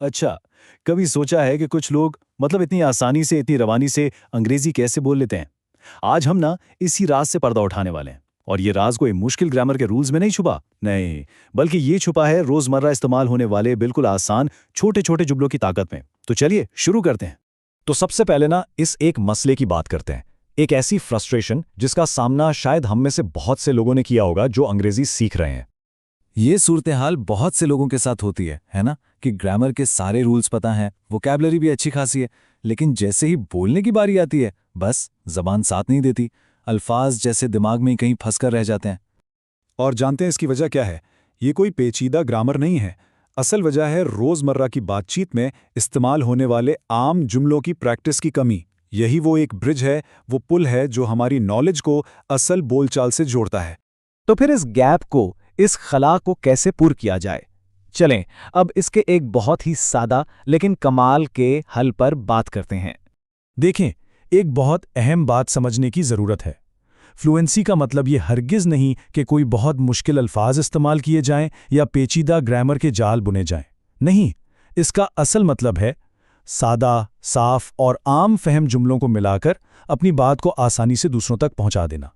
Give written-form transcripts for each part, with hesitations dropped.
अच्छा, कभी सोचा है कि कुछ लोग मतलब इतनी आसानी से, इतनी रवानी से अंग्रेजी कैसे बोल लेते हैं? आज हम ना इसी राज से पर्दा उठाने वाले हैं। और ये राज कोई मुश्किल ग्रामर के रूल्स में नहीं छुपा, नहीं, बल्कि ये छुपा है रोजमर्रा इस्तेमाल होने वाले बिल्कुल आसान छोटे-छोटे जुमलों की ताकत में। तो चलिए शुरू करते हैं। तो सबसे पहले ना इस एक मसले की बात करते हैं। एक ऐसी फ्रस्ट्रेशन जिसका सामना शायद हम में से बहुत से लोगों ने किया होगा जो अंग्रेजी सीख रहे हैं। ये सूरत हाल बहुत से लोगों के साथ होती है ना? कि ग्रामर के सारे रूल्स पता हैं, वोकैबुलरी भी अच्छी खासी है, लेकिन जैसे ही बोलने की बारी आती है, बस जबान साथ नहीं देती। अल्फाज जैसे दिमाग में ही कहीं फंस कर रह जाते हैं। और जानते हैं इसकी वजह क्या है? ये कोई पेचीदा ग्रामर नहीं है। असल वजह है रोज़मर्रा की बातचीत में इस्तेमाल होने वाले आम जुमलों की प्रैक्टिस की कमी। यही वो एक ब्रिज है, वो पुल है जो हमारी नॉलेज को असल बोलचाल से जोड़ता है। तो फिर इस गैप को, इस खला को कैसे पूरा किया जाए? चलें अब इसके एक बहुत ही सादा लेकिन कमाल के हल पर बात करते हैं। देखें, एक बहुत अहम बात समझने की ज़रूरत है। फ्लुएंसी का मतलब ये हरगिज़ नहीं कि कोई बहुत मुश्किल अल्फाज इस्तेमाल किए जाएं या पेचीदा ग्रामर के जाल बुने जाएं। नहीं, इसका असल मतलब है सादा, साफ और आम फहम जुमलों को मिलाकर अपनी बात को आसानी से दूसरों तक पहुंचा देना।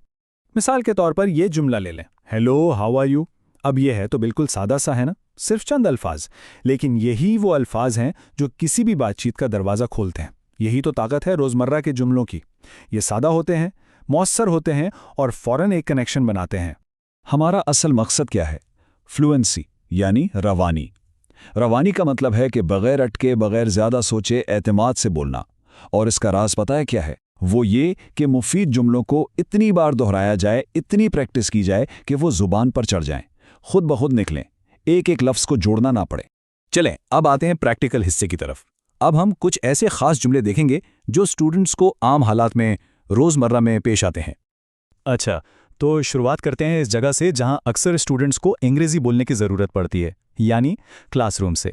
मिसाल के तौर पर ये जुमला ले लें, हेलो हाउ आर यू। अब ये है तो बिल्कुल सादा सा है ना, सिर्फ चंद अल्फाज, लेकिन यही वो अल्फाज हैं जो किसी भी बातचीत का दरवाज़ा खोलते हैं। यही तो ताकत है रोज़मर्रा के जुमलों की। ये सादा होते हैं, मौसर होते हैं और फौरन एक कनेक्शन बनाते हैं। हमारा असल मकसद क्या है? फ्लुएंसी यानी रवानी। रवानी का मतलब है कि बग़ैर अटके, बग़ैर ज़्यादा सोचे एतमाद से बोलना। और इसका राज पता है क्या है? वो ये कि मुफीद जुमलों को इतनी बार दोहराया जाए, इतनी प्रैक्टिस की जाए कि वो ज़ुबान पर चढ़ जाएं, खुद ब खुद निकलें, एक एक लफ्ज़ को जोड़ना ना पड़े। चलें अब आते हैं प्रैक्टिकल हिस्से की तरफ। अब हम कुछ ऐसे खास जुमले देखेंगे जो स्टूडेंट्स को आम हालात में रोज़मर्रा में पेश आते हैं। अच्छा, तो शुरुआत करते हैं इस जगह से जहां अक्सर स्टूडेंट्स को अंग्रेजी बोलने की ज़रूरत पड़ती है, यानी क्लासरूम से।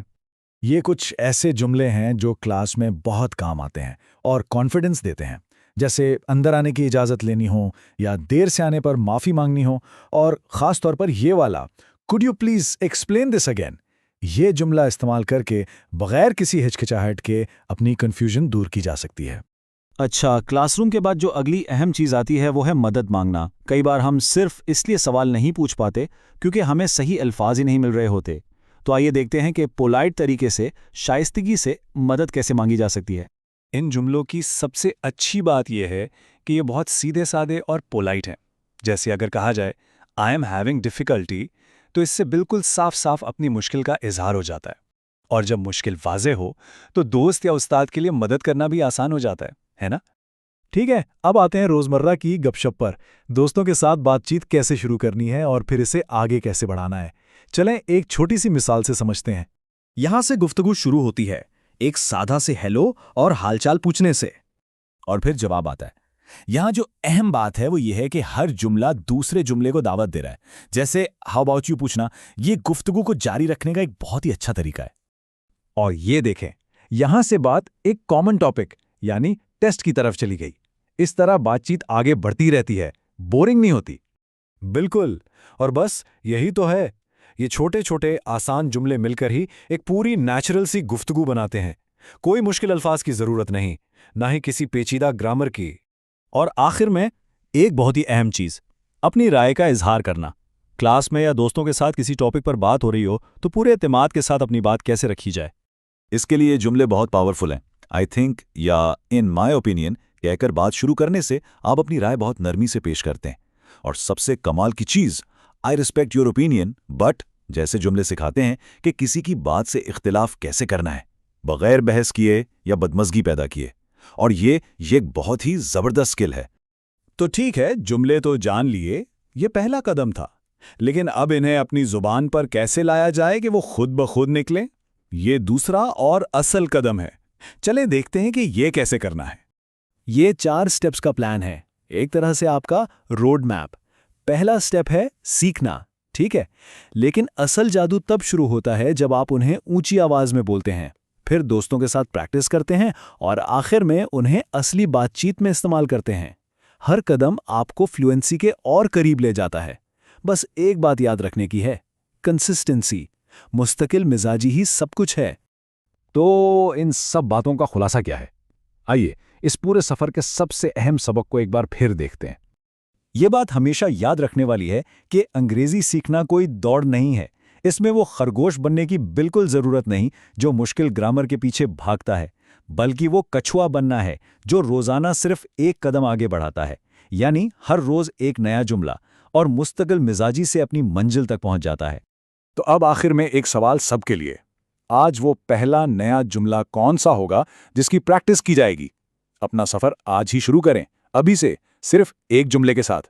ये कुछ ऐसे जुमले हैं जो क्लास में बहुत काम आते हैं और कॉन्फिडेंस देते हैं। जैसे अंदर आने की इजाज़त लेनी हो या देर से आने पर माफ़ी मांगनी हो, और ख़ास तौर पर ये वाला, could you please explain this again. ये जुमला इस्तेमाल करके बग़ैर किसी हिचकिचाहट के अपनी कन्फ्यूजन दूर की जा सकती है। अच्छा, क्लासरूम के बाद जो अगली अहम चीज़ आती है वो है मदद मांगना। कई बार हम सिर्फ इसलिए सवाल नहीं पूछ पाते क्योंकि हमें सही अल्फाज ही नहीं मिल रहे होते। तो आइए देखते हैं कि पोलाइट तरीके से, शाइस्तगी से मदद कैसे मांगी जा सकती है। इन जुमलों की सबसे अच्छी बात यह है कि ये बहुत सीधे साधे और पोलाइट हैं। जैसे अगर कहा जाए आई एम हैविंग डिफ़िकल्टी, तो इससे बिल्कुल साफ साफ अपनी मुश्किल का इजहार हो जाता है। और जब मुश्किल वाज़ेह हो तो दोस्त या उस्ताद के लिए मदद करना भी आसान हो जाता है ना? ठीक है, अब आते हैं रोज़मर्रा की गपशप पर। दोस्तों के साथ बातचीत कैसे शुरू करनी है और फिर इसे आगे कैसे बढ़ाना है। चलें एक छोटी सी मिसाल से समझते हैं। यहां से गुफ्तगू शुरू होती है एक सादा से हेलो और हालचाल पूछने से, और फिर जवाब आता है। यहां जो अहम बात है वो ये है कि हर जुमला दूसरे जुमले को दावत दे रहा है। जैसे हाउ अबाउट यू पूछना, ये गुफ्तगू को जारी रखने का एक बहुत ही अच्छा तरीका है। और ये देखें, यहां से बात एक कॉमन टॉपिक यानी टेस्ट की तरफ चली गई। इस तरह बातचीत आगे बढ़ती रहती है, बोरिंग नहीं होती। बिल्कुल, और बस यही तो है। ये छोटे छोटे आसान जुमले मिलकर ही एक पूरी नेचुरल सी गुफ्तगू बनाते हैं। कोई मुश्किल अल्फाज की ज़रूरत नहीं, ना ही किसी पेचीदा ग्रामर की। और आखिर में एक बहुत ही अहम चीज़, अपनी राय का इजहार करना। क्लास में या दोस्तों के साथ किसी टॉपिक पर बात हो रही हो तो पूरे एतमाद के साथ अपनी बात कैसे रखी जाए। इसके लिए जुमले बहुत पावरफुल हैं। आई थिंक या इन माई ओपिनियन कहकर बात शुरू करने से आप अपनी राय बहुत नरमी से पेश करते हैं। और सबसे कमाल की चीज़, I respect your opinion but जैसे जुमले सिखाते हैं कि किसी की बात से इख्तिलाफ कैसे करना है, बगैर बहस किए या बदमज़गी पैदा किए। और ये एक बहुत ही ज़बरदस्त स्किल है। तो ठीक है, जुमले तो जान लिए, ये पहला कदम था। लेकिन अब इन्हें अपनी ज़ुबान पर कैसे लाया जाए कि वो खुद ब खुद निकले, ये दूसरा और असल कदम है। चलें देखते हैं कि ये कैसे करना है। ये 4 स्टेप्स का प्लान है, एक तरह से आपका रोड मैप। पहला स्टेप है सीखना, ठीक है, लेकिन असल जादू तब शुरू होता है जब आप उन्हें ऊंची आवाज में बोलते हैं, फिर दोस्तों के साथ प्रैक्टिस करते हैं और आखिर में उन्हें असली बातचीत में इस्तेमाल करते हैं। हर कदम आपको फ्लुएंसी के और करीब ले जाता है। बस एक बात याद रखने की है, कंसिस्टेंसी। मुस्तकिल मिजाजी ही सब कुछ है। तो इन सब बातों का खुलासा क्या है? आइए इस पूरे सफर के सबसे अहम सबक को एक बार फिर देखते हैं। ये बात हमेशा याद रखने वाली है कि अंग्रेजी सीखना कोई दौड़ नहीं है। इसमें वो खरगोश बनने की बिल्कुल जरूरत नहीं जो मुश्किल ग्रामर के पीछे भागता है, बल्कि वो कछुआ बनना है जो रोजाना सिर्फ एक कदम आगे बढ़ाता है, यानी हर रोज एक नया जुमला और मुस्तकिल मिजाजी से अपनी मंजिल तक पहुंच जाता है। तो अब आखिर में एक सवाल सबके लिए, आज वो पहला नया जुमला कौन सा होगा जिसकी प्रैक्टिस की जाएगी? अपना सफर आज ही शुरू करें, अभी से, सिर्फ एक जुमले के साथ।